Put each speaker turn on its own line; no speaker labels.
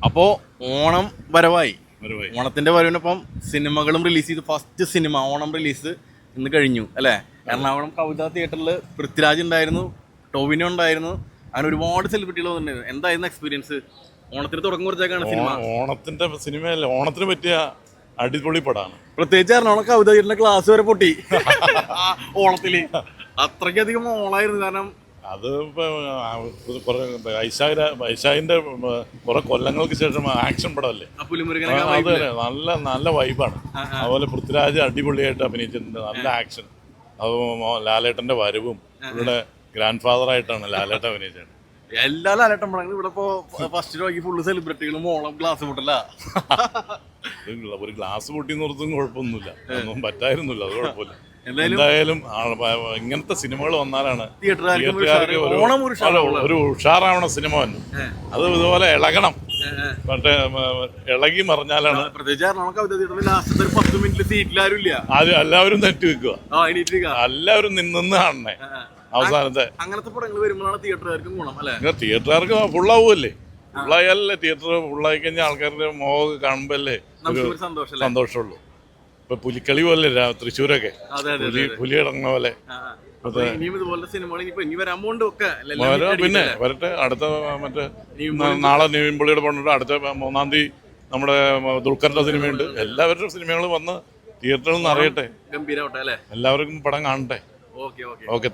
അപ്പോൾ ഓണം വരവായി. ഓണത്തിന്റെ വരവിനൊപ്പം സിനിമകളും റിലീസ് ചെയ്ത് ഫസ്റ്റ് സിനിമ ഓണം റിലീസ് ഇന്ന് കഴിഞ്ഞു അല്ലേ? എറണാകുളം കവിതാ തിയേറ്ററിൽ പൃഥ്വിരാജ് ഉണ്ടായിരുന്നു, ടോവിനോ ഉണ്ടായിരുന്നു, അങ്ങനെ ഒരുപാട് സെലിബ്രിറ്റികൾ വന്നിട്ടുണ്ടായിരുന്നു. എന്തായിരുന്നു എക്സ്പീരിയൻസ്? ഓണത്തിന് തുടക്കം കുറിച്ചേക്കാണ് സിനിമ.
ഓണത്തിന്റെ സിനിമയല്ലേ, ഓണത്തിന് പറ്റിയ അടിപൊളി പടമാണ്.
പ്രത്യേകിച്ച് എറണാകുളം കവിതാ തിയേറ്ററിന്റെ ക്ലാസ് വരെ പൊട്ടി ഓണത്തില്. അത്രയ്ക്കധികം ഓണായിരുന്നു. കാരണം
അത് വൈശാഖിന്റെ കുറെ കൊല്ലങ്ങൾക്ക് ശേഷം ആക്ഷൻ പടമല്ലേ, അത് നല്ല നല്ല വൈബാണ്. അതുപോലെ പൃഥ്വിരാജ് അടിപൊളിയായിട്ട് അഭിനയിച്ചിട്ടുണ്ട്, നല്ല ആക്ഷൻ. അത് ലാലേട്ടന്റെ വരവും ഇവിടെ ഗ്രാൻഡ് ഫാദർ ആയിട്ടാണ് ലാലേട്ടൻ അഭിനയിച്ചത്.
എല്ലാ ലാലേട്ടൻ പടങ്ങളും ഇവിടെ ഇപ്പോ ഫസ്റ്റ് നോക്കി ഫുള്ള് സെലിബ്രിറ്റികളും ഓണം ഗ്ലാസ് പൊട്ടല്ല.
ഒരു ഗ്ലാസ് പൊട്ടി നിർത്തും കുഴപ്പമൊന്നുമില്ല, ഒന്നും പറ്റായിരുന്നില്ല, അത് കുഴപ്പമില്ല. എന്തായാലും ഇങ്ങനത്തെ സിനിമകൾ വന്നാലാണ് തിയേറ്ററുകാർക്ക് ഒരു ഉഷാറാവണ സിനിമ വന്നു. അത് ഇതുപോലെ ഇളകണം, മറ്റേ ഇളകി മറിഞ്ഞാലാണ്. എല്ലാവരും നെറ്റ് വെക്കുക, എല്ലാവരും നിന്ന് കാണണേ അവസാനത്തെ.
അങ്ങനത്തെ പടങ്ങൾ വരുമ്പോഴാണ് തിയേറ്ററുകാർക്ക് ഗുണം അല്ലേ?
തിയേറ്ററുകാർക്ക് ഫുള്ളാവുമല്ലേ, ഫുള്ളായാലല്ലേ തിയേറ്റർ ഫുള്ളായി കഴിഞ്ഞാൽ ആൾക്കാരുടെ മോഹം കാണുമ്പോ അല്ലേ സന്തോഷമുള്ളൂ. ഇപ്പൊ പുലിക്കളി പോലെ തൃശ്ശൂരൊക്കെ പുലി ഇറങ്ങുന്ന പോലെ. പിന്നെ വരട്ടെ, അടുത്ത മറ്റേ നാളെ നിവിൻപൊളിയുടെ പണ്ടുണ്ട്, അടുത്ത 3-ാം തീയതി നമ്മുടെ ദുൽഖറിന്റെ സിനിമയുണ്ട്. എല്ലാവരുടെ സിനിമകൾ വന്ന് തിയേറ്ററിൽ നിന്ന് അറിയട്ടെ, എല്ലാവർക്കും പടം കാണട്ടെ. ഓക്കെ.